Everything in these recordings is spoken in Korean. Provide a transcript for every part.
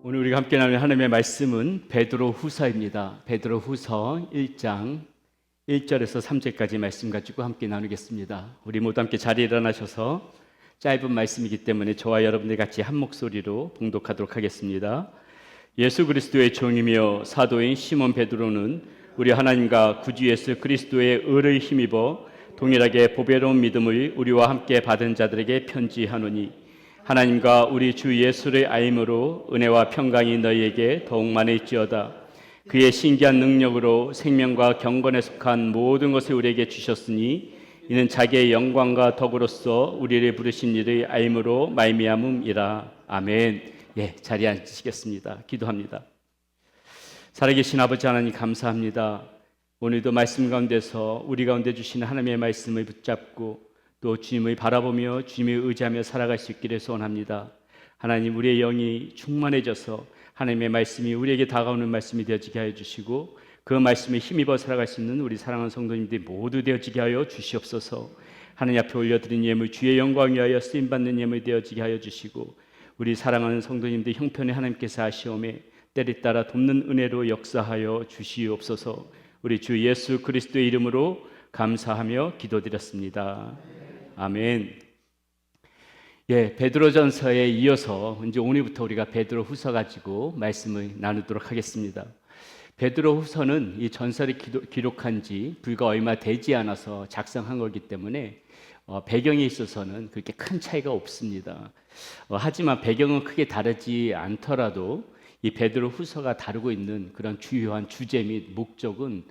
오늘 우리가 함께 나눌 하나님의 말씀은 베드로후서입니다. 베드로후서 1장 1절에서 3절까지 말씀 가지고 함께 나누겠습니다. 우리 모두 함께 자리에 일어나셔서 짧은 말씀이기 때문에 저와 여러분들 같이 한 목소리로 봉독하도록 하겠습니다. 예수 그리스도의 종이며 사도인 시몬 베드로는 우리 하나님과 구주 예수 그리스도의 의를 힘입어 동일하게 보배로운 믿음을 우리와 함께 받은 자들에게 편지하노니 하나님과 우리 주 예수를 알므로 은혜와 평강이 너희에게 더욱 많을지어다. 그의 신기한 능력으로 생명과 경건에 속한 모든 것을 우리에게 주셨으니 이는 자기의 영광과 덕으로서 우리를 부르신 이를 알므로 말미암음이라. 아멘. 자리에 앉으시겠습니다. 기도합니다. 살아계신 아버지 하나님 감사합니다. 오늘도 말씀 가운데서 우리 가운데 주시는 하나님의 말씀을 붙잡고 또 주님을 바라보며 주님을 의지하며 살아갈 수 있기를 소원합니다. 하나님, 우리의 영이 충만해져서 하나님의 말씀이 우리에게 다가오는 말씀이 되어지게 하여 주시고 그 말씀에 힘입어 살아갈 수 있는 우리 사랑하는 성도님들이 모두 되어지게 하여 주시옵소서. 하나님 앞에 올려드린 예물 주의 영광 위하여 쓰임받는 예물 되어지게 하여 주시고 우리 사랑하는 성도님들 형편에 하나님께서 하시오매 때를 따라 돕는 은혜로 역사하여 주시옵소서. 우리 주 예수 그리스도의 이름으로 감사하며 기도드렸습니다. 아멘. 베드로전서에 이어서 이제 오늘부터 우리가 베드로후서 가지고 말씀을 나누도록 하겠습니다. 베드로후서는 이 전설을 기록한 지 불과 얼마 되지 않아서 작성한 거기 때문에 배경에 있어서는 그렇게 큰 차이가 없습니다. 하지만 배경은 크게 다르지 않더라도 이 베드로후서가 다루고 있는 그런 주요한 주제 및 목적은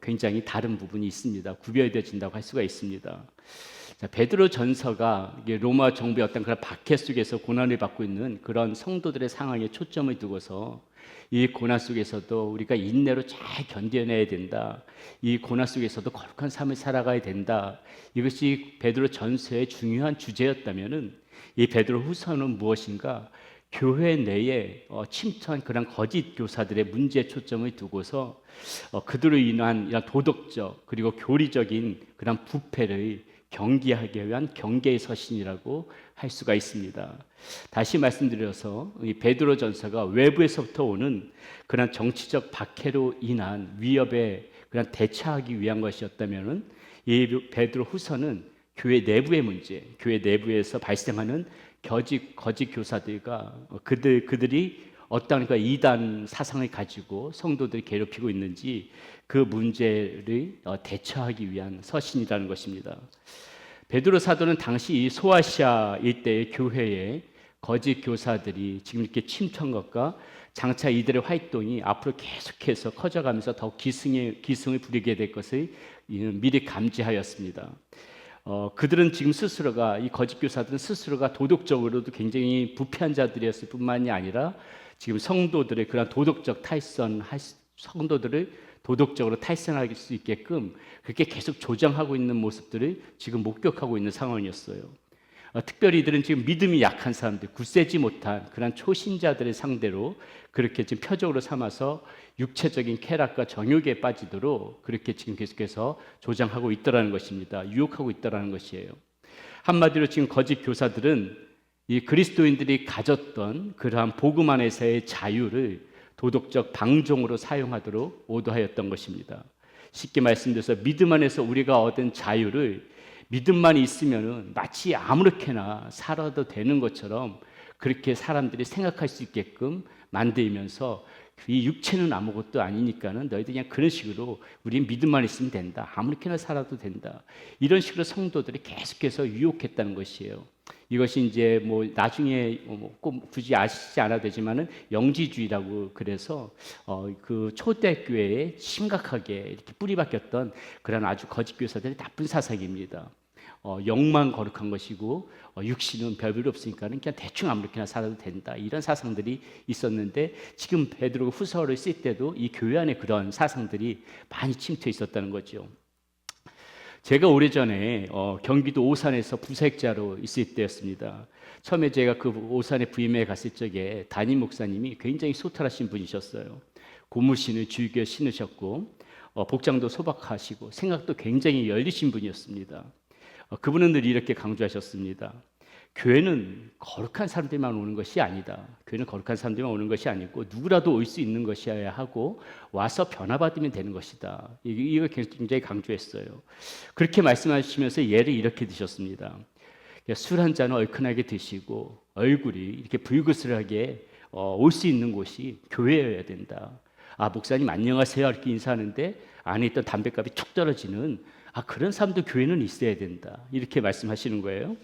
굉장히 다른 부분이 있습니다. 구별되어진다고 할 수가 있습니다. 베드로 전서가 로마 정부의 어떤 그런 박해 속에서 고난을 받고 있는 그런 성도들의 상황에 초점을 두고서 이 고난 속에서도 우리가 인내로 잘 견뎌내야 된다. 이 고난 속에서도 거룩한 삶을 살아가야 된다. 이것이 베드로 전서의 중요한 주제였다면은 이 베드로 후서는 무엇인가? 교회 내에 침투한 그런 거짓 교사들의 문제에 초점을 두고서 그들로 인한 이런 도덕적 그리고 교리적인 그런 부패를 경계하기 위한 경계의 서신이라고 할 수가 있습니다. 다시 말씀드려서 이 베드로전서가 외부에서부터 오는 그런 정치적 박해로 인한 위협에 그런 대처하기 위한 것이었다면은 이 베드로후서는 교회 내부의 문제, 교회 내부에서 발생하는 거짓 교사들과 그들이 어떤 이단 사상을 가지고 성도들을 괴롭히고 있는지 그 문제를 대처하기 위한 서신이라는 것입니다. 베드로 사도는 당시 이 소아시아 일대의 교회에 거짓 교사들이 지금 이렇게 침투한 것과 장차 이들의 활동이 앞으로 계속해서 커져가면서 더욱 기승을 부리게 될 것을 미리 감지하였습니다. 그들은 지금 스스로가 이 거짓 교사들은 스스로가 도덕적으로도 굉장히 부패한 자들이었을 뿐만이 아니라 지금 성도들의 그런 도덕적 성도들을 도덕적으로 탈선할 수 있게끔 그렇게 계속 조정하고 있는 모습들을 지금 목격하고 있는 상황이었어요. 특별히 이들은 지금 믿음이 약한 사람들, 굳세지 못한 그런 초신자들을 상대로 그렇게 지금 표적으로 삼아서 육체적인 쾌락과 정욕에 빠지도록 그렇게 지금 계속해서 조장하고 있다라는 것입니다. 유혹하고 있다라는 것이에요. 한마디로 지금 거짓 교사들은 이 그리스도인들이 가졌던 그러한 복음 안에서의 자유를 도덕적 방종으로 사용하도록 오도하였던 것입니다. 쉽게 말씀드려서 믿음 안에서 우리가 얻은 자유를 믿음만 있으면은 마치 아무렇게나 살아도 되는 것처럼 그렇게 사람들이 생각할 수 있게끔 만들면서 이 육체는 아무것도 아니니까는 너희들 그냥 그런 식으로 우리는 믿음만 있으면 된다. 아무렇게나 살아도 된다. 이런 식으로 성도들이 계속해서 유혹했다는 것이에요. 이것이 이제 나중에 꼭 굳이 아시지 않아도 되지만은 영지주의라고 그래서 그 초대교회에 심각하게 이렇게 뿌리박혔던 그런 아주 거짓 교사들의 나쁜 사상입니다. 영만 거룩한 것이고 육신은 별별 없으니까는 그냥 대충 아무렇게나 살아도 된다. 이런 사상들이 있었는데 지금 베드로 후서를 쓸 때도 이 교회 안에 그런 사상들이 많이 침투해 있었다는 거죠. 제가 오래전에 경기도 오산에서 부색자로 있을 때였습니다. 처음에 제가 그 오산에 부임해 갔을 적에 담임 목사님이 굉장히 소탈하신 분이셨어요. 고무신을 즐겨 신으셨고 복장도 소박하시고 생각도 굉장히 열리신 분이었습니다. 그분은 늘 이렇게 강조하셨습니다. 교회는 거룩한 사람들만 오는 것이 아니다. 교회는 거룩한 사람들만 오는 것이 아니고 누구라도 올 수 있는 것이어야 하고 와서 변화받으면 되는 것이다. 이걸 굉장히 강조했어요. 그렇게 말씀하시면서 예를 이렇게 드셨습니다. 술 한 잔을 얼큰하게 드시고 얼굴이 이렇게 불그스하게 올 수 있는 곳이 교회여야 된다. 목사님 안녕하세요 이렇게 인사하는데 안에 있던 담뱃값이 툭 떨어지는 그런 사람도 교회는 있어야 된다. 이렇게 말씀하시는 거예요.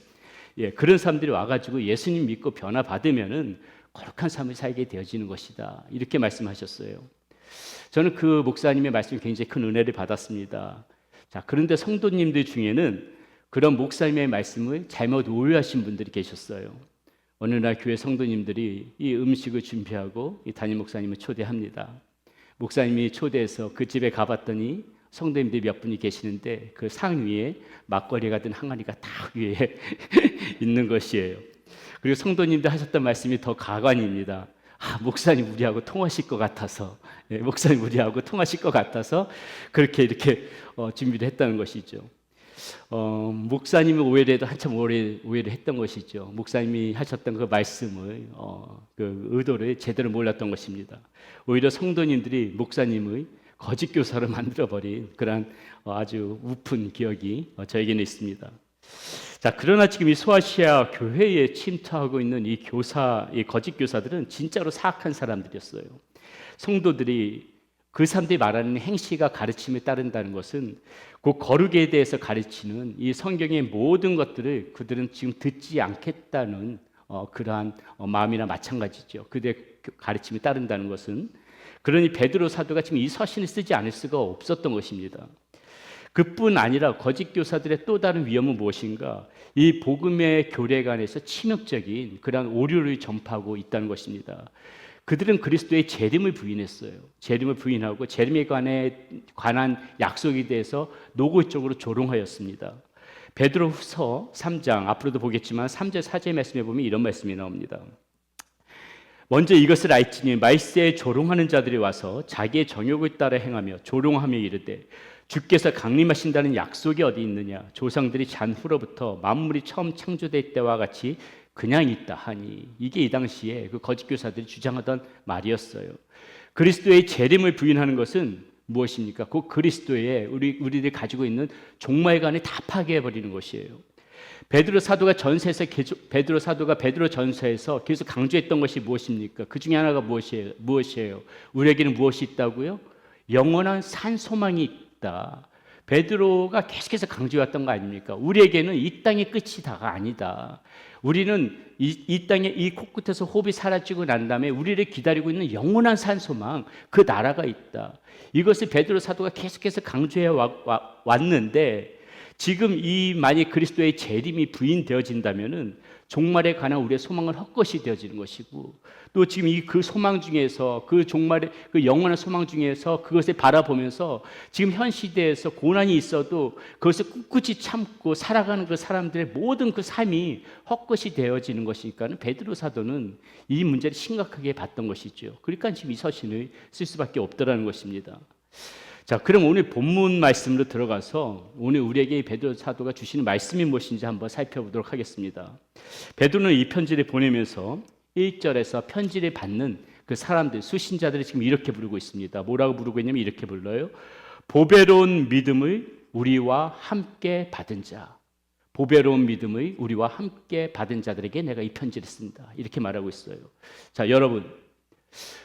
그런 사람들이 와가지고 예수님 믿고 변화 받으면은 거룩한 삶을 살게 되어지는 것이다. 이렇게 말씀하셨어요. 저는 그 목사님의 말씀에 굉장히 큰 은혜를 받았습니다. 자, 그런데 성도님들 중에는 그런 목사님의 말씀을 잘못 오해하신 분들이 계셨어요. 어느 날 교회 성도님들이 이 음식을 준비하고 이 담임 목사님을 초대합니다. 목사님이 초대해서 그 집에 가봤더니 성도님들이 몇 분이 계시는데 그 상 위에 막걸리가 든 항아리가 딱 위에 있는 것이에요. 그리고 성도님들 하셨던 말씀이 더 가관입니다. 목사님 우리하고 통하실 것 같아서, 목사님 우리하고 통하실 것 같아서 그렇게 이렇게 준비를 했다는 것이죠. 목사님이 오해를 해도 한참 오해를 했던 것이죠. 목사님이 하셨던 그 말씀을 그 의도를 제대로 몰랐던 것입니다. 오히려 성도님들이 목사님의 거짓 교사로 만들어버린 그런 아주 우픈 기억이 저에게는 있습니다. 자, 그러나 지금 이 소아시아 교회에 침투하고 있는 이 거짓 교사들은 진짜로 사악한 사람들이었어요. 성도들이 그 사람들이 말하는 행시가 가르침에 따른다는 것은 그 거룩에 대해서 가르치는 이 성경의 모든 것들을 그들은 지금 듣지 않겠다는 그러한 마음이나 마찬가지죠. 그들의 가르침에 따른다는 것은. 그러니 베드로 사도가 지금 이 서신을 쓰지 않을 수가 없었던 것입니다. 그뿐 아니라 거짓 교사들의 또 다른 위험은 무엇인가? 이 복음의 교례관에서 치명적인 그러한 오류를 전파하고 있다는 것입니다. 그들은 그리스도의 재림을 부인했어요. 재림을 부인하고 재림에 관한 약속에 대해서 노골적으로 조롱하였습니다. 베드로후서 3장 앞으로도 보겠지만 3절 4절 말씀에 보면 이런 말씀이 나옵니다. 먼저 이것을 알지니 말세에 조롱하는 자들이 와서 자기의 정욕을 따라 행하며 조롱하며 이르되 주께서 강림하신다는 약속이 어디 있느냐? 조상들이 잔후로부터 만물이 처음 창조될 때와 같이 그냥 있다 하니, 이게 이 당시에 그 거짓 교사들이 주장하던 말이었어요. 그리스도의 재림을 부인하는 것은 무엇입니까? 그 그리스도의 우리들이 가지고 있는 종말관을 다 파괴해 버리는 것이에요. 베드로 사도가 베드로 전서에서 계속 강조했던 것이 무엇입니까? 그 중에 하나가 무엇이에요? 우리에게는 무엇이 있다고요? 영원한 산 소망이 있다. 베드로가 계속해서 강조했던 거 아닙니까? 우리에게는 이 땅의 끝이 다가 아니다. 우리는 이 땅의 이 코끝에서 호흡이 사라지고 난 다음에 우리를 기다리고 있는 영원한 산 소망, 그 나라가 있다. 이것을 베드로 사도가 계속해서 강조해 왔는데, 지금 이 만약 그리스도의 재림이 부인되어진다면은 종말에 관한 우리의 소망은 헛것이 되어지는 것이고, 또 지금 이 그 소망 중에서 그 종말의 그 영원한 소망 중에서 그것을 바라보면서 지금 현 시대에서 고난이 있어도 그것을 꿋꿋이 참고 살아가는 그 사람들의 모든 그 삶이 헛것이 되어지는 것이니까는 베드로 사도는 이 문제를 심각하게 봤던 것이죠. 그러니까 지금 이 서신을 쓸 수밖에 없더라는 것입니다. 자, 그럼 오늘 본문 말씀으로 들어가서 오늘 우리에게 베드로 사도가 주시는 말씀이 무엇인지 한번 살펴보도록 하겠습니다. 베드로는 이 편지를 보내면서 1절에서 편지를 받는 그 사람들, 수신자들이 지금 이렇게 부르고 있습니다. 뭐라고 부르고 있냐면 이렇게 불러요. 보배로운 믿음을 우리와 함께 받은 자. 보배로운 믿음을 우리와 함께 받은 자들에게 내가 이 편지를 쓴다. 이렇게 말하고 있어요. 자, 여러분,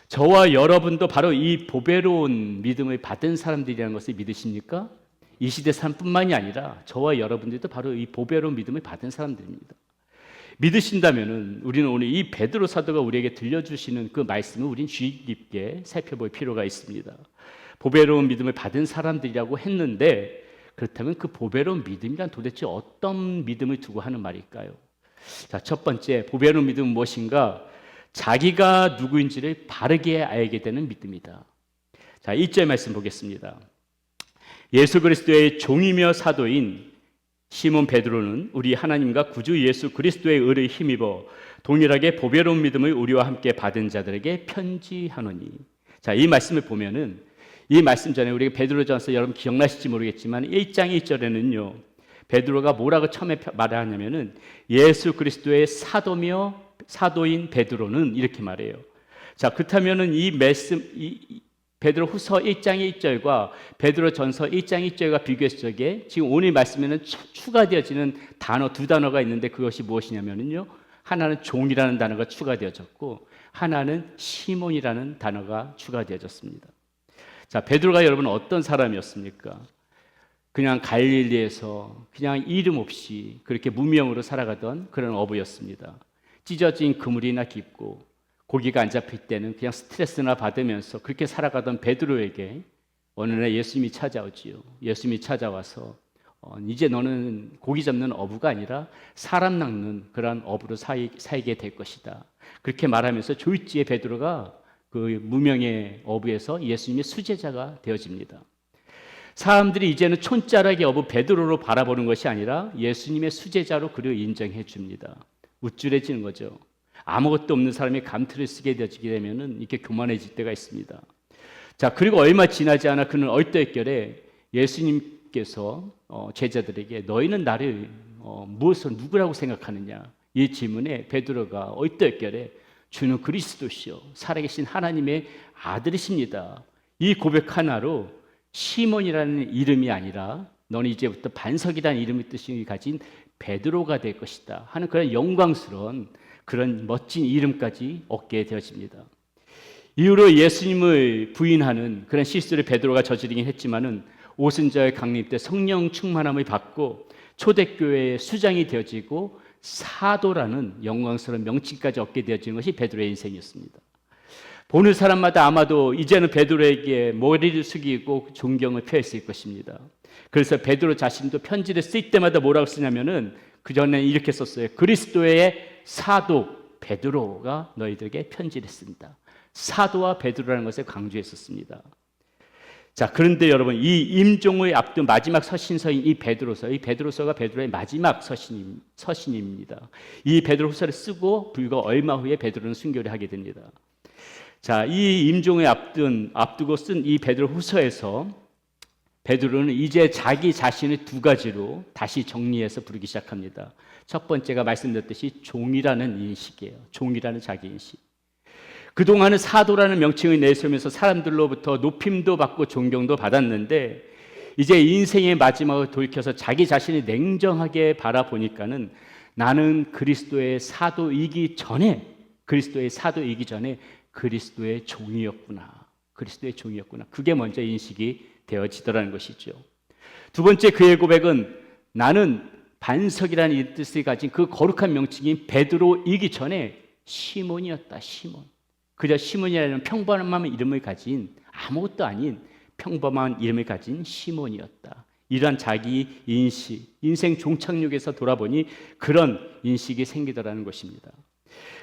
저와 여러분도 바로 이 보배로운 믿음을 받은 사람들이라는 것을 믿으십니까? 이 시대 사람뿐만이 아니라 저와 여러분들도 바로 이 보배로운 믿음을 받은 사람들입니다. 믿으신다면은 우리는 오늘 이 베드로 사도가 우리에게 들려주시는 그 말씀을 우린 주의 깊게 살펴볼 필요가 있습니다. 보배로운 믿음을 받은 사람들이라고 했는데, 그렇다면 그 보배로운 믿음이란 도대체 어떤 믿음을 두고 하는 말일까요? 자, 첫 번째, 보배로운 믿음은 무엇인가? 자기가 누구인지를 바르게 알게 되는 믿음이다. 자, 1절 말씀 보겠습니다. 예수 그리스도의 종이며 사도인 시몬 베드로는 우리 하나님과 구주 예수 그리스도의 의를 힘입어 동일하게 보배로운 믿음을 우리와 함께 받은 자들에게 편지하노니. 자, 이 말씀을 보면은 이 말씀 전에 우리가 베드로전서 여러분 기억나실지 모르겠지만 1장 1절에는요. 베드로가 뭐라고 처음에 말하냐면은 예수 그리스도의 사도며 사도인 베드로는 이렇게 말해요. 자, 그렇다면은 이 말씀 베드로후서 1장 1절과 베드로전서 1장 1절과 비교했을 적에 지금 오늘 말씀에는 추가되어지는 단어 두 단어가 있는데 그것이 무엇이냐면요. 하나는 종이라는 단어가 추가되어졌고 하나는 시몬이라는 단어가 추가되어졌습니다. 자, 베드로가 여러분 어떤 사람이었습니까? 그냥 갈릴리에서 그냥 이름 없이 그렇게 무명으로 살아가던 그런 어부였습니다. 찢어진 그물이나 깊고 고기가 안 잡힐 때는 그냥 스트레스나 받으면서 그렇게 살아가던 베드로에게 어느 날 예수님이 찾아오지요. 예수님이 찾아와서 이제 너는 고기 잡는 어부가 아니라 사람 낚는 그런 어부로 살게 될 것이다. 그렇게 말하면서 졸지에 베드로가 그 무명의 어부에서 예수님의 수제자가 되어집니다. 사람들이 이제는 촌자락의 어부 베드로로 바라보는 것이 아니라 예수님의 수제자로 그를 인정해 줍니다. 우쭐해지는 거죠. 아무것도 없는 사람이 감투를 쓰게 되어지게 되면은 이렇게 교만해질 때가 있습니다. 자, 그리고 얼마 지나지 않아 그는 얼떨결에 예수님께서 제자들에게 너희는 나를 무엇으로 누구라고 생각하느냐 이 질문에 베드로가 얼떨결에 주는 그리스도시요 살아계신 하나님의 아들이십니다. 이 고백 하나로 시몬이라는 이름이 아니라 너는 이제부터 반석이라는 이름의 뜻을 가진 베드로가 될 것이다 하는 그런 영광스러운 그런 멋진 이름까지 얻게 되어집니다. 이후로 예수님을 부인하는 그런 실수를 베드로가 저지르긴 했지만은 오순절 강림 때 성령 충만함을 받고 초대교회의 수장이 되어지고 사도라는 영광스러운 명칭까지 얻게 되어지는 것이 베드로의 인생이었습니다. 보는 사람마다 아마도 이제는 베드로에게 머리를 숙이고 존경을 표했을 것입니다. 그래서 베드로 자신도 편지를 쓸 때마다 뭐라고 쓰냐면은 그 전에 이렇게 썼어요. 그리스도의 사도 베드로가 너희들에게 편지를 쓴다. 사도와 베드로라는 것을 강조했었습니다. 자, 그런데 여러분 이 임종을 앞둔 마지막 서신서인 이 베드로서가 베드로의 마지막 서신입니다. 이 베드로후서를 쓰고 불과 얼마 후에 베드로는 순교를 하게 됩니다. 자, 이 임종을 앞두고 쓴 이 베드로후서에서 베드로는 이제 자기 자신을 두 가지로 다시 정리해서 부르기 시작합니다. 첫 번째가 말씀드렸듯이 종이라는 인식이에요. 종이라는 자기 인식. 그동안은 사도라는 명칭을 내세우면서 사람들로부터 높임도 받고 존경도 받았는데 이제 인생의 마지막을 돌이켜서 자기 자신을 냉정하게 바라보니까는 나는 그리스도의 사도이기 전에 그리스도의 종이었구나. 그게 먼저 인식이 되어지더라는 것이죠. 두 번째 그의 고백은 나는 반석이라는 이 뜻을 가진 그 거룩한 명칭인 베드로이기 전에 시몬이었다. 시몬. 그저 시몬이라는 평범한 이름을 가진 아무것도 아닌 평범한 이름을 가진 시몬이었다. 이러한 자기 인식, 인생 종착역에서 돌아보니 그런 인식이 생기더라는 것입니다.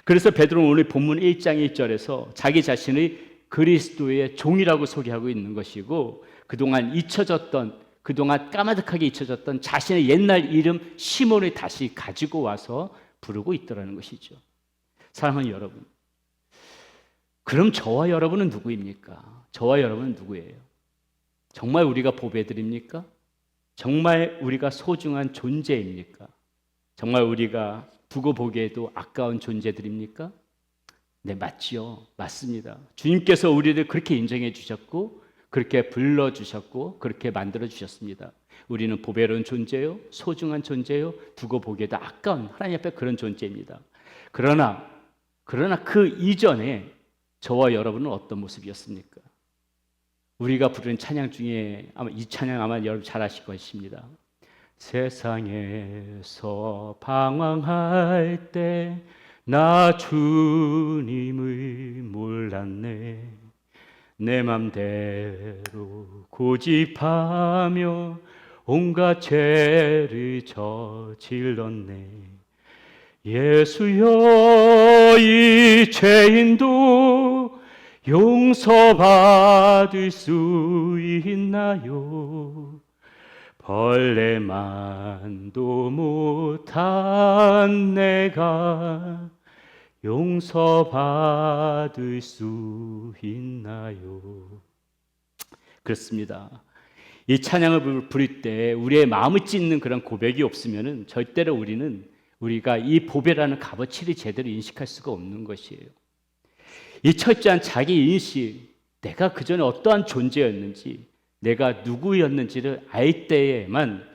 그래서 베드로는 오늘 본문 1장 1절에서 자기 자신을 그리스도의 종이라고 소개하고 있는 것이고 그동안 까마득하게 잊혀졌던 자신의 옛날 이름 시몬을 다시 가지고 와서 부르고 있더라는 것이죠. 사랑하는 여러분, 그럼 저와 여러분은 누구입니까? 저와 여러분은 누구예요? 정말 우리가 보배드립니까? 정말 우리가 소중한 존재입니까? 정말 우리가 두고 보기에도 아까운 존재들입니까? 네, 맞지요. 맞습니다. 주님께서 우리를 그렇게 인정해 주셨고 그렇게 불러주셨고 그렇게 만들어주셨습니다. 우리는 보배로운 존재요, 소중한 존재요, 두고 보기에도 아까운 하나님 앞에 그런 존재입니다. 그러나 그 이전에 저와 여러분은 어떤 모습이었습니까? 우리가 부르는 찬양 중에 이 찬양 아마 여러분 잘 아실 것입니다. 세상에서 방황할 때 나 주님을 몰랐네. 내 맘대로 고집하며 온갖 죄를 저질렀네. 예수여 이 죄인도 용서받을 수 있나요? 벌레만도 못한 내가 용서받을 수 있나요? 그렇습니다. 이 찬양을 부를 때 우리의 마음을 찢는 그런 고백이 없으면은 절대로 우리가 이 보배라는 값어치를 제대로 인식할 수가 없는 것이에요. 이 철저한 자기 인식, 내가 그전에 어떠한 존재였는지, 내가 누구였는지를 알 때에만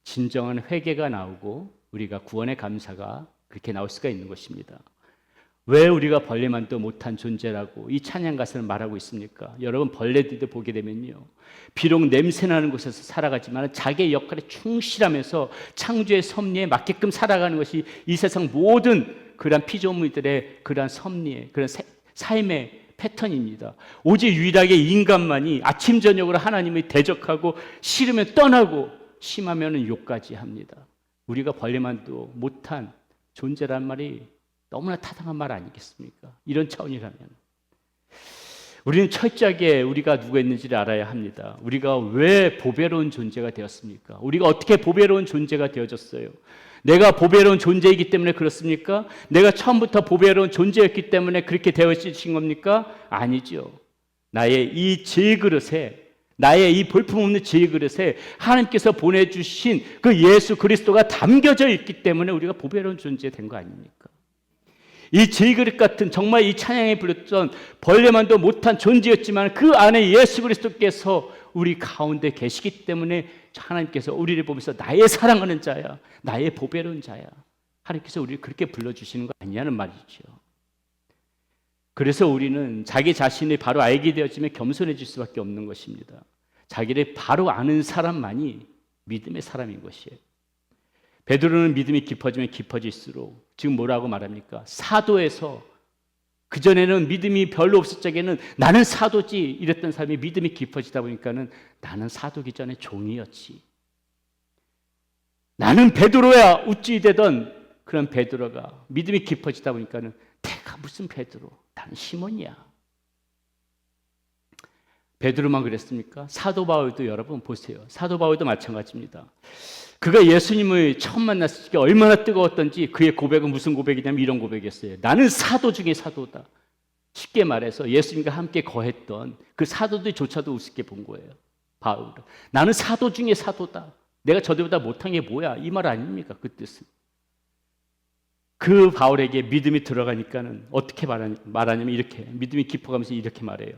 진정한 회개가 나오고 우리가 구원의 감사가 그렇게 나올 수가 있는 것입니다. 왜 우리가 벌레만도 못한 존재라고 이 찬양 가사를 말하고 있습니까? 여러분, 벌레들도 보게 되면요, 비록 냄새나는 곳에서 살아가지만 자기의 역할에 충실하면서 창조의 섭리에 맞게끔 살아가는 것이 이 세상 모든 그러한 피조물들의 그러한 섭리의 그런 삶의 패턴입니다. 오직 유일하게 인간만이 아침 저녁으로 하나님을 대적하고 싫으면 떠나고 심하면 욕까지 합니다. 우리가 벌레만도 못한 존재란 말이 너무나 타당한 말 아니겠습니까? 이런 차원이라면 우리는 철저하게 우리가 누가 있는지를 알아야 합니다. 우리가 왜 보배로운 존재가 되었습니까? 우리가 어떻게 보배로운 존재가 되어졌어요? 내가 보배로운 존재이기 때문에 그렇습니까? 내가 처음부터 보배로운 존재였기 때문에 그렇게 되어지신 겁니까? 아니죠. 나의 이 질그릇에, 나의 이 볼품없는 질그릇에 하나님께서 보내주신 그 예수 그리스도가 담겨져 있기 때문에 우리가 보배로운 존재 된 거 아닙니까? 이 질그릇 같은, 정말 이 찬양에 불렸던 벌레만도 못한 존재였지만 그 안에 예수 그리스도께서 우리 가운데 계시기 때문에 하나님께서 우리를 보면서 나의 사랑하는 자야, 나의 보배로운 자야, 하나님께서 우리를 그렇게 불러주시는 거 아니냐는 말이죠. 그래서 우리는 자기 자신을 바로 알게 되어지면 겸손해질 수밖에 없는 것입니다. 자기를 바로 아는 사람만이 믿음의 사람인 것이에요. 베드로는 믿음이 깊어지면 깊어질수록 지금 뭐라고 말합니까? 사도에서, 그전에는 믿음이 별로 없을 적에는 나는 사도지 이랬던 사람이 믿음이 깊어지다 보니까는 나는 사도기 전에 종이었지, 나는 베드로야 우찌 되던 그런 베드로가 믿음이 깊어지다 보니까는 내가 무슨 베드로, 나는 시몬이야. 베드로만 그랬습니까? 사도 바울도 여러분 보세요. 사도 바울도 마찬가지입니다. 그가 예수님을 처음 만났을 때 얼마나 뜨거웠던지 그의 고백은 무슨 고백이냐면 이런 고백이었어요. 나는 사도 중에 사도다. 쉽게 말해서 예수님과 함께 거했던 그 사도들조차도 우습게 본 거예요. 바울은. 나는 사도 중에 사도다. 내가 저들보다 못한 게 뭐야? 이 말 아닙니까? 그 뜻은. 그 바울에게 믿음이 들어가니까는 어떻게 말하냐면 이렇게, 믿음이 깊어가면서 이렇게 말해요.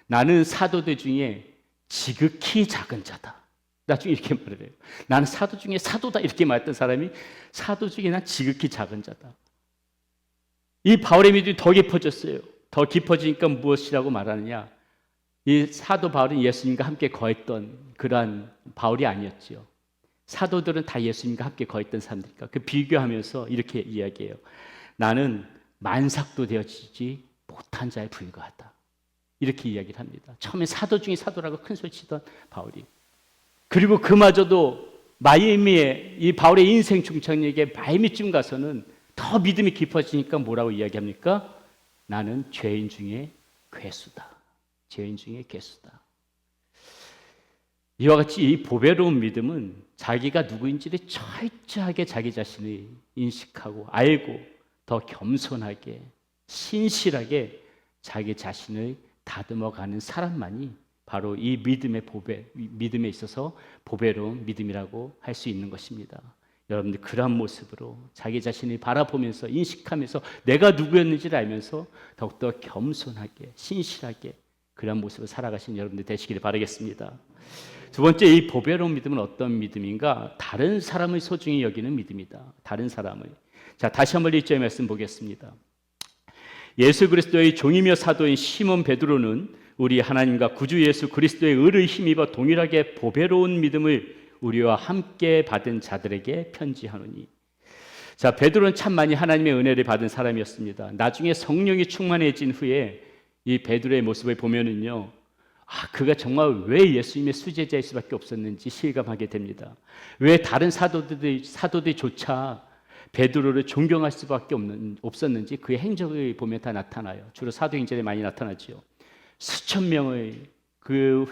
나는 사도들 중에 지극히 작은 자다. 나중에 이렇게 말을 해요. 나는 사도 중에 사도다 이렇게 말했던 사람이 사도 중에 난 지극히 작은 자다. 이 바울의 믿음이 더 깊어졌어요. 더 깊어지니까 무엇이라고 말하느냐? 이 사도 바울은 예수님과 함께 거했던 그러한 바울이 아니었죠. 사도들은 다 예수님과 함께 거했던 사람들이니까 그 비교하면서 이렇게 이야기해요. 나는 만삭도 되어지지 못한 자에 불과하다. 이렇게 이야기를 합니다. 처음에 사도 중에 사도라고 큰 소리 치던 바울이, 그리고 그마저도 마이애미의 이 바울의 인생 중창에게 마이애미쯤 가서는 더 믿음이 깊어지니까 뭐라고 이야기합니까? 나는 죄인 중에 괴수다. 죄인 중에 괴수다. 이와 같이 이 보배로운 믿음은 자기가 누구인지를 철저하게 자기 자신을 인식하고 알고 더 겸손하게 신실하게 자기 자신을 다듬어가는 사람만이 바로 이 믿음에 있어서 보배로운 믿음이라고 할 수 있는 것입니다. 여러분들 그러한 모습으로 자기 자신을 바라보면서 인식하면서 내가 누구였는지를 알면서 더욱더 겸손하게 신실하게 그러한 모습을 살아가신 여러분들 되시기를 바라겠습니다. 두 번째, 이 보배로운 믿음은 어떤 믿음인가? 다른 사람을 소중히 여기는 믿음이다. 다른 사람을. 자, 다시 한번 1절 말씀 보겠습니다. 예수 그리스도의 종이며 사도인 시몬 베드로는 우리 하나님과 구주 예수 그리스도의 의를 힘입어 동일하게 보배로운 믿음을 우리와 함께 받은 자들에게 편지하노니. 자, 베드로는 참 많이 하나님의 은혜를 받은 사람이었습니다. 나중에 성령이 충만해진 후에 이 베드로의 모습을 보면은요, 그가 정말 왜 예수님의 수제자일 수밖에 없었는지 실감하게 됩니다. 왜 다른 사도들조차 베드로를 존경할 수밖에 없었는지 그의 행적을 보면 다 나타나요. 주로 사도행전에 많이 나타나죠. 수천 명을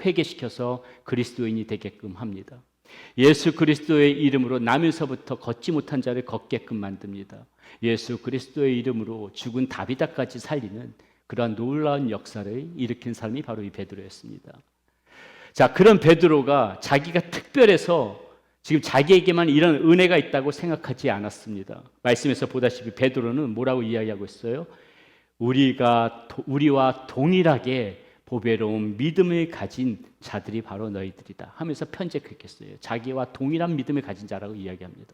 회개시켜서 그리스도인이 되게끔 합니다. 예수 그리스도의 이름으로 나면서부터 걷지 못한 자를 걷게끔 만듭니다. 예수 그리스도의 이름으로 죽은 다비다까지 살리는 그러한 놀라운 역사를 일으킨 사람이 바로 이 베드로였습니다. 자, 그런 베드로가 자기가 특별해서 지금 자기에게만 이런 은혜가 있다고 생각하지 않았습니다. 말씀에서 보다시피 베드로는 뭐라고 이야기하고 있어요? 우리와 동일하게 보배로운 믿음을 가진 자들이 바로 너희들이다 하면서 편지에 그렇게 써요. 자기와 동일한 믿음을 가진 자라고 이야기합니다.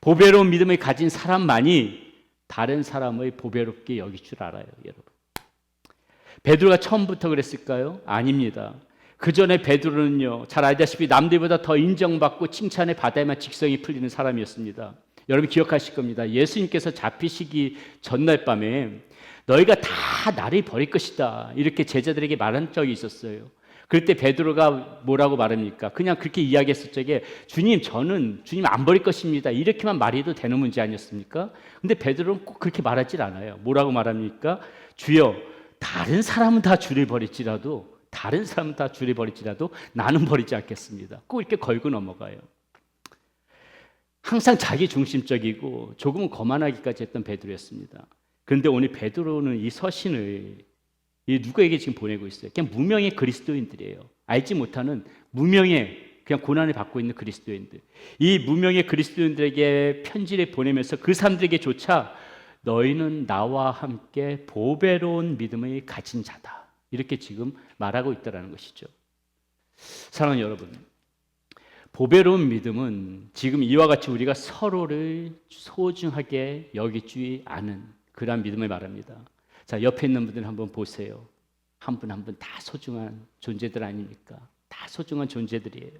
보배로운 믿음을 가진 사람만이 다른 사람을 보배롭게 여길 줄 알아요, 여러분. 베드로가 처음부터 그랬을까요? 아닙니다. 그 전에 베드로는요, 잘 알다시피 남들보다 더 인정받고 칭찬을 받아야만 직성이 풀리는 사람이었습니다. 여러분 기억하실 겁니다. 예수님께서 잡히시기 전날 밤에 너희가 다 나를 버릴 것이다 이렇게 제자들에게 말한 적이 있었어요. 그럴 때 베드로가 뭐라고 말합니까? 그냥 그렇게 이야기했을 적에 저는 주님 안 버릴 것입니다 이렇게만 말해도 되는 문제 아니었습니까? 근데 베드로는 꼭 그렇게 말하질 않아요. 뭐라고 말합니까? 주여, 다른 사람은 다 주를 버릴지라도 나는 버리지 않겠습니다. 꼭 이렇게 걸고 넘어가요. 항상 자기 중심적이고 조금은 거만하기까지 했던 베드로였습니다. 그런데 오늘 베드로는 이 서신을 누구에게 지금 보내고 있어요? 그냥 무명의 그리스도인들이에요. 알지 못하는 무명의 그냥 고난을 받고 있는 그리스도인들. 이 무명의 그리스도인들에게 편지를 보내면서 그 사람들에게조차 너희는 나와 함께 보배로운 믿음을 가진 자다 이렇게 지금 말하고 있다는 것이죠. 사랑하는 여러분, 보배로운 믿음은 지금 이와 같이 우리가 서로를 소중하게 여기지 않은 그러한 믿음을 말합니다. 자, 옆에 있는 분들 한번 보세요. 한 분 한 분 다 소중한 존재들 아닙니까? 다 소중한 존재들이에요.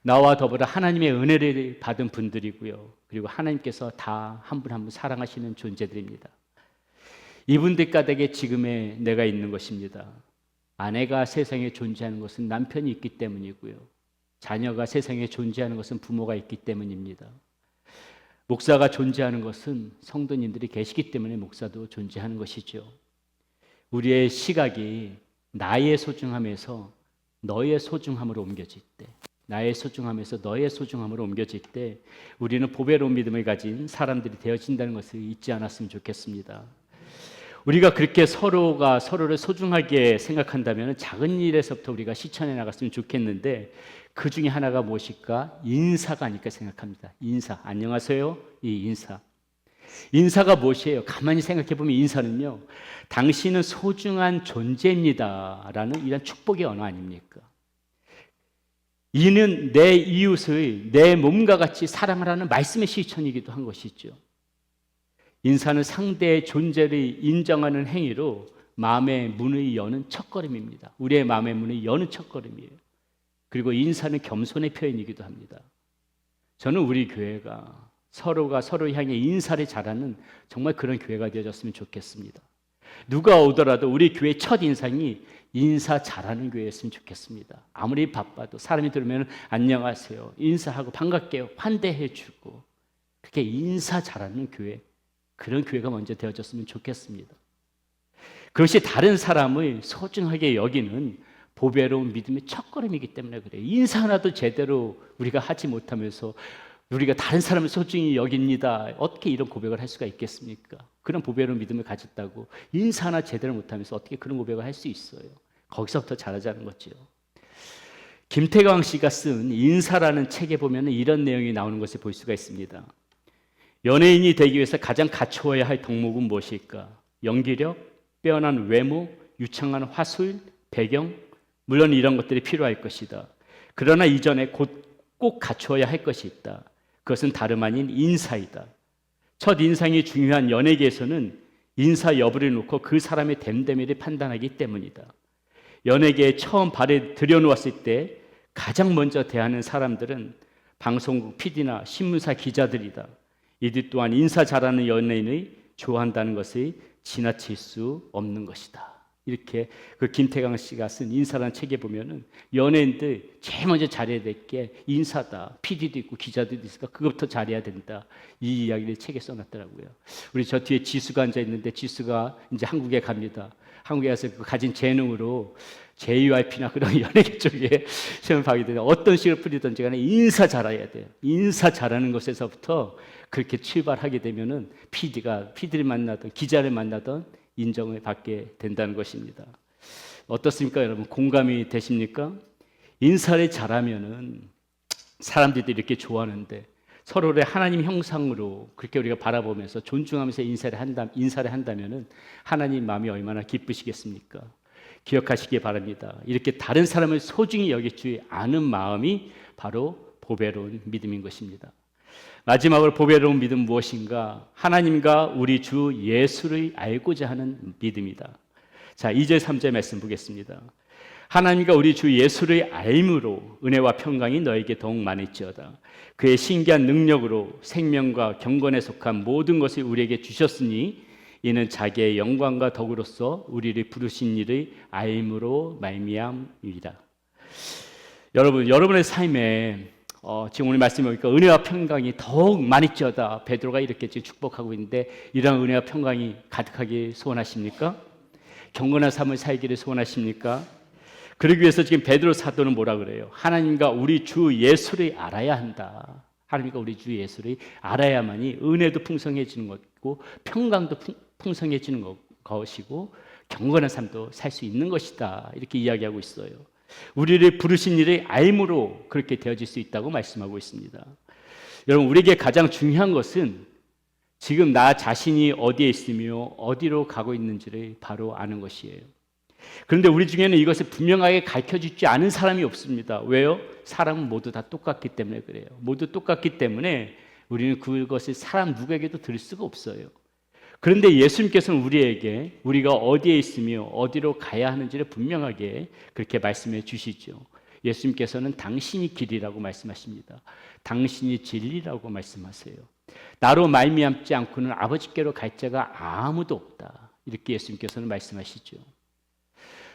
나와 더불어 하나님의 은혜를 받은 분들이고요. 그리고 하나님께서 다 한 분 한 분 사랑하시는 존재들입니다. 이분들 가운데 지금의 내가 있는 것입니다. 아내가 세상에 존재하는 것은 남편이 있기 때문이고요. 자녀가 세상에 존재하는 것은 부모가 있기 때문입니다. 목사가 존재하는 것은 성도님들이 계시기 때문에 목사도 존재하는 것이죠. 우리의 시각이 나의 소중함에서 너의 소중함으로 옮겨질 때, 나의 소중함에서 너의 소중함으로 옮겨질 때 우리는 보배로운 믿음을 가진 사람들이 되어진다는 것을 잊지 않았으면 좋겠습니다. 우리가 그렇게 서로가 서로를 소중하게 생각한다면 작은 일에서부터 우리가 실천해 나갔으면 좋겠는데 그 중에 하나가 무엇일까? 인사가 아닐까 생각합니다. 인사. 안녕하세요. 이 인사. 인사가 무엇이에요? 가만히 생각해 보면 인사는요, 당신은 소중한 존재입니다 라는 이런 축복의 언어 아닙니까? 이는 내 이웃을 내 몸과 같이 사랑하라는 말씀의 실천이기도 한 것이죠. 인사는 상대의 존재를 인정하는 행위로 마음의 문을 여는 첫걸음입니다. 우리의 마음의 문을 여는 첫걸음이에요. 그리고 인사는 겸손의 표현이기도 합니다. 저는 우리 교회가 서로가 서로 향해 인사를 잘하는 정말 그런 교회가 되어졌으면 좋겠습니다. 누가 오더라도 우리 교회 첫 인상이 인사 잘하는 교회였으면 좋겠습니다. 아무리 바빠도 사람이 들으면 안녕하세요, 인사하고 반갑게요, 환대해주고 그렇게 인사 잘하는 교회, 그런 교회가 먼저 되어졌으면 좋겠습니다. 그것이 다른 사람을 소중하게 여기는 보배로운 믿음의 첫걸음이기 때문에 그래요. 인사 하나도 제대로 우리가 하지 못하면서 우리가 다른 사람을 소중히 여깁니다, 어떻게 이런 고백을 할 수가 있겠습니까? 그런 보배로운 믿음을 가졌다고 인사 하나 제대로 못하면서 어떻게 그런 고백을 할 수 있어요? 거기서부터 잘하자는 거죠. 김태광 씨가 쓴 인사라는 책에 보면 이런 내용이 나오는 것을 볼 수가 있습니다. 연예인이 되기 위해서 가장 갖추어야 할 덕목은 무엇일까? 연기력, 빼어난 외모, 유창한 화술, 배경, 물론 이런 것들이 필요할 것이다. 그러나 이전에 꼭 갖추어야 할 것이 있다. 그것은 다름 아닌 인사이다. 첫 인상이 중요한 연예계에서는 인사 여부를 놓고 그 사람의 됨됨이를 판단하기 때문이다. 연예계에 처음 발을 들여놓았을 때 가장 먼저 대하는 사람들은 방송국 PD나 신문사 기자들이다. 이들 또한 인사 잘하는 연예인을 좋아한다는 것을 지나칠 수 없는 것이다. 이렇게 그 김태강 씨가 쓴 인사라는 책에 보면은 연예인들 제일 먼저 잘해야 될 게 인사다. PD도 있고 기자들도 있으니까 그것부터 잘해야 된다. 이 이야기를 책에 써놨더라고요. 우리 저 뒤에 지수가 앉아 있는데 지수가 이제 한국에 갑니다. 한국에 가서 그 가진 재능으로 JYP나 그런 연예계 쪽에 시험을 봐게 되는데 어떤 식으로 풀리든지 간에 인사 잘해야 돼요. 인사 잘하는 것에서부터 그렇게 출발하게 되면은 PD를 만나든 기자를 만나든 인정을 받게 된다는 것입니다. 어떻습니까, 여러분? 공감이 되십니까? 인사를 잘하면은 사람들이 이렇게 좋아하는데 서로를 하나님 형상으로 그렇게 우리가 바라보면서 존중하면서 인사를 한다면은 하나님 마음이 얼마나 기쁘시겠습니까? 기억하시기 바랍니다. 이렇게 다른 사람을 소중히 여길 줄 아는 마음이 바로 보배로운 믿음인 것입니다. 마지막으로 보배로운 믿음 무엇인가? 하나님과 우리 주 예수를 알고자 하는 믿음이다. 자, 2절 3절 말씀 보겠습니다. 하나님과 우리 주 예수를 알므로 은혜와 평강이 너에게 더욱 많을지어다. 그의 신기한 능력으로 생명과 경건에 속한 모든 것을 우리에게 주셨으니 이는 자기의 영광과 덕으로서 우리를 부르신 이를 알므로 말미암이라. 여러분의 삶에 지금 오늘 말씀해 보니까 은혜와 평강이 더욱 많을지어다. 베드로가 이렇게 지금 축복하고 있는데 이러한 은혜와 평강이 가득하게 소원하십니까? 경건한 삶을 살기를 소원하십니까? 그러기 위해서 지금 베드로 사도는 뭐라 그래요? 하나님과 우리 주 예수를 알아야 한다. 하나님과 우리 주 예수를 알아야만이 은혜도 풍성해지는 것이고 평강도 풍성해지는 것이고 경건한 삶도 살 수 있는 것이다. 이렇게 이야기하고 있어요. 우리를 부르신 일을 알므로 그렇게 되어질 수 있다고 말씀하고 있습니다. 여러분, 우리에게 가장 중요한 것은 지금 나 자신이 어디에 있으며 어디로 가고 있는지를 바로 아는 것이에요. 그런데 우리 중에는 이것을 분명하게 가르쳐주지 않은 사람이 없습니다. 왜요? 사람은 모두 다 똑같기 때문에 그래요. 모두 똑같기 때문에 우리는 그것을 사람 누구에게도 들을 수가 없어요. 그런데 예수님께서는 우리에게 우리가 어디에 있으며 어디로 가야 하는지를 분명하게 그렇게 말씀해 주시죠. 예수님께서는 당신이 길이라고 말씀하십니다. 당신이 진리라고 말씀하세요. 나로 말미암지 않고는 아버지께로 갈 자가 아무도 없다. 이렇게 예수님께서는 말씀하시죠.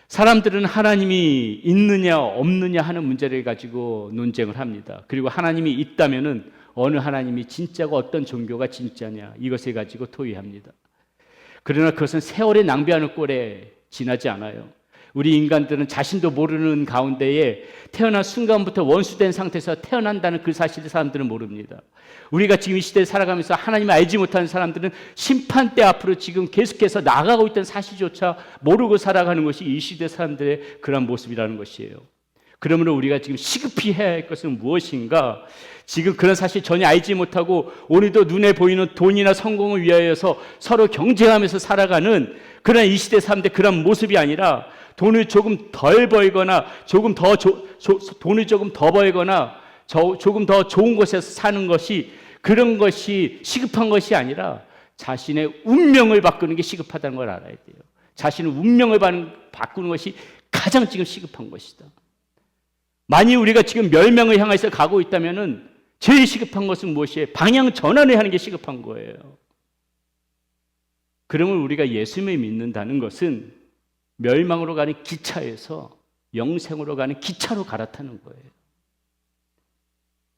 사람들은 하나님이 있느냐 없느냐 하는 문제를 가지고 논쟁을 합니다. 그리고 하나님이 있다면은 어느 하나님이 진짜고 어떤 종교가 진짜냐 이것을 가지고 토의합니다. 그러나 그것은 세월의 낭비하는 꼴에 지나지 않아요. 우리 인간들은 자신도 모르는 가운데에 태어난 순간부터 원수된 상태에서 태어난다는 그 사실을 사람들은 모릅니다. 우리가 지금 이 시대에 살아가면서 하나님을 알지 못하는 사람들은 심판대 앞으로 지금 계속해서 나아가고 있던 사실조차 모르고 살아가는 것이 이 시대 사람들의 그런 모습이라는 것이에요. 그러므로 우리가 지금 시급히 해야 할 것은 무엇인가? 지금 그런 사실 전혀 알지 못하고 오늘도 눈에 보이는 돈이나 성공을 위하여서 서로 경쟁하면서 살아가는 그런 이 시대 사람들의 그런 모습이 아니라 돈을 조금 덜 벌거나 돈을 조금 더 벌거나 조금 더 좋은 곳에서 사는 것이 그런 것이 시급한 것이 아니라 자신의 운명을 바꾸는 게 시급하다는 걸 알아야 돼요. 자신의 운명을 바꾸는 것이 가장 지금 시급한 것이다. 만일 우리가 지금 멸망을 향해서 가고 있다면은 제일 시급한 것은 무엇이에요? 방향 전환을 하는 게 시급한 거예요. 그러면 우리가 예수님을 믿는다는 것은 멸망으로 가는 기차에서 영생으로 가는 기차로 갈아타는 거예요.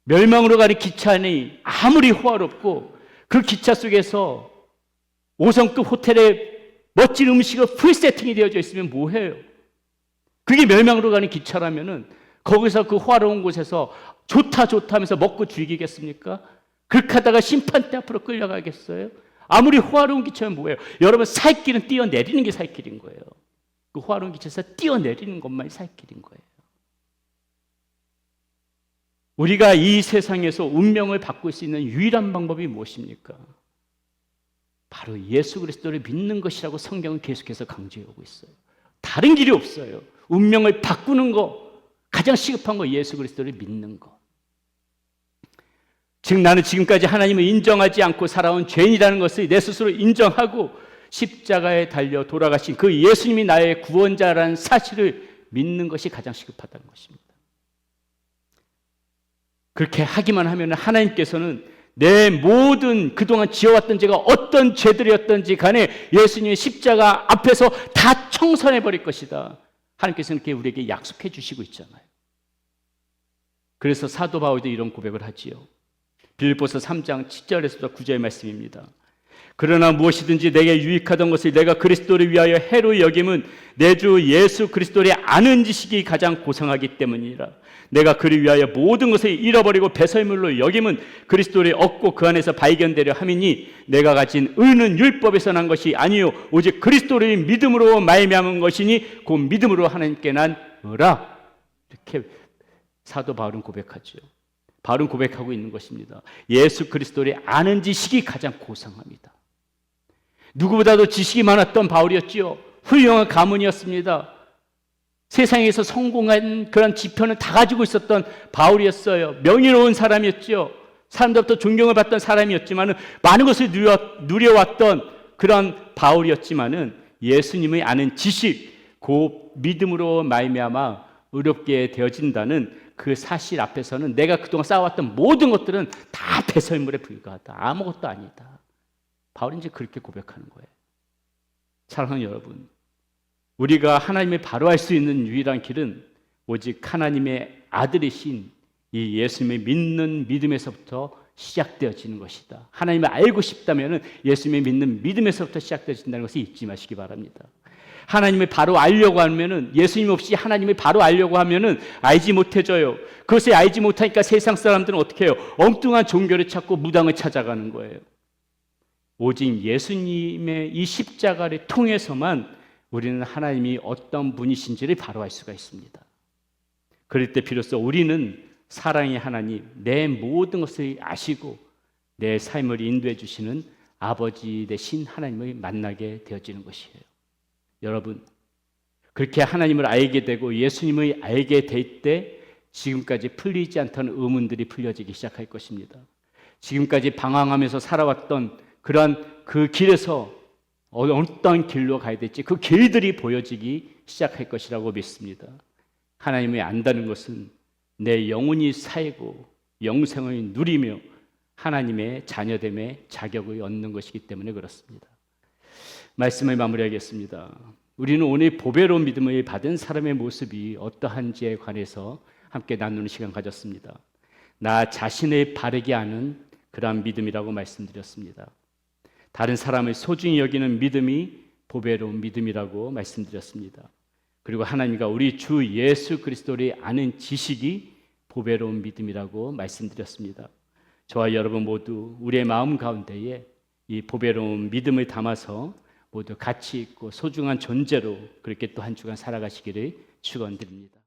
멸망으로 가는 기차 안이 아무리 호화롭고 그 기차 속에서 5성급 호텔에 멋진 음식이 풀 세팅이 되어져 있으면 뭐해요? 그게 멸망으로 가는 기차라면은 거기서 그 호화로운 곳에서 좋다 하면서 먹고 즐기겠습니까? 그렇게 하다가 심판대 앞으로 끌려가겠어요? 아무리 호화로운 기차면 뭐예요? 여러분, 살 길은 뛰어내리는 게 살 길인 거예요. 그 호화로운 기차에서 뛰어내리는 것만이 살 길인 거예요. 우리가 이 세상에서 운명을 바꿀 수 있는 유일한 방법이 무엇입니까? 바로 예수 그리스도를 믿는 것이라고 성경은 계속해서 강조하고 있어요. 다른 길이 없어요. 운명을 바꾸는 거, 가장 시급한 거 예수 그리스도를 믿는 것. 즉 나는 지금까지 하나님을 인정하지 않고 살아온 죄인이라는 것을 내 스스로 인정하고 십자가에 달려 돌아가신 그 예수님이 나의 구원자라는 사실을 믿는 것이 가장 시급하다는 것입니다. 그렇게 하기만 하면 하나님께서는 내 모든 그동안 지어왔던 죄가 어떤 죄들이었던지 간에 예수님의 십자가 앞에서 다 청산해버릴 것이다. 하나님께서는 그렇게 우리에게 약속해 주시고 있잖아요. 그래서 사도 바울도 이런 고백을 하지요. 빌립보서 3장 7절에서부터 9절의 말씀입니다. 그러나 무엇이든지 내게 유익하던 것을 내가 그리스도를 위하여 해로 여김은 내 주 예수 그리스도를 아는 지식이 가장 고상하기 때문이라. 내가 그를 위하여 모든 것을 잃어버리고 배설물로 여김은 그리스도를 얻고 그 안에서 발견되려 함이니 내가 가진 의는 율법에서 난 것이 아니요 오직 그리스도를 믿음으로 말미암은 것이니 곧 믿음으로 하나님께 난 의라. 이렇게 사도 바울은 고백하죠. 바울은 고백하고 있는 것입니다. 예수 그리스도를 아는 지식이 가장 고상합니다. 누구보다도 지식이 많았던 바울이었지요. 훌륭한 가문이었습니다. 세상에서 성공한 그런 지편을 다 가지고 있었던 바울이었어요. 명예로운 사람이었죠. 사람들부터 존경을 받던 사람이었지만 많은 것을 누려왔던 그런 바울이었지만 예수님의 아는 지식, 그 믿음으로 말미암아 의롭게 되어진다는 그 사실 앞에서는 내가 그동안 쌓아왔던 모든 것들은 다 배설물에 불과하다. 아무것도 아니다. 바울은 이제 그렇게 고백하는 거예요. 사랑하는 여러분, 우리가 하나님을 바로 알 수 있는 유일한 길은 오직 하나님의 아들이신 이 예수님을 믿는 믿음에서부터 시작되어지는 것이다. 하나님을 알고 싶다면 예수님을 믿는 믿음에서부터 시작되어진다는 것을 잊지 마시기 바랍니다. 하나님을 바로 알려고 하면 예수님 없이 하나님을 바로 알려고 하면 알지 못해져요. 그것을 알지 못하니까 세상 사람들은 어떻게 해요? 엉뚱한 종교를 찾고 무당을 찾아가는 거예요. 오직 예수님의 이 십자가를 통해서만 우리는 하나님이 어떤 분이신지를 바로 알 수가 있습니다. 그럴 때 비로소 우리는 사랑의 하나님, 내 모든 것을 아시고 내 삶을 인도해 주시는 아버지 되신 하나님을 만나게 되어지는 것이에요. 여러분, 그렇게 하나님을 알게 되고 예수님을 알게 될 때 지금까지 풀리지 않던 의문들이 풀려지기 시작할 것입니다. 지금까지 방황하면서 살아왔던 그러한 그 길에서 어떤 길로 가야 될지 그 길들이 보여지기 시작할 것이라고 믿습니다. 하나님을 안다는 것은 내 영혼이 살고 영생을 누리며 하나님의 자녀됨의 자격을 얻는 것이기 때문에 그렇습니다. 말씀을 마무리하겠습니다. 우리는 오늘 보배로운 믿음을 받은 사람의 모습이 어떠한지에 관해서 함께 나누는 시간 가졌습니다. 나 자신을 바르게 아는 그러한 믿음이라고 말씀드렸습니다. 다른 사람을 소중히 여기는 믿음이 보배로운 믿음이라고 말씀드렸습니다. 그리고 하나님과 우리 주 예수 그리스도를 아는 지식이 보배로운 믿음이라고 말씀드렸습니다. 저와 여러분 모두 우리의 마음 가운데에 이 보배로운 믿음을 담아서 모두 가치 있고 소중한 존재로 그렇게 또 한 주간 살아가시기를 축원드립니다.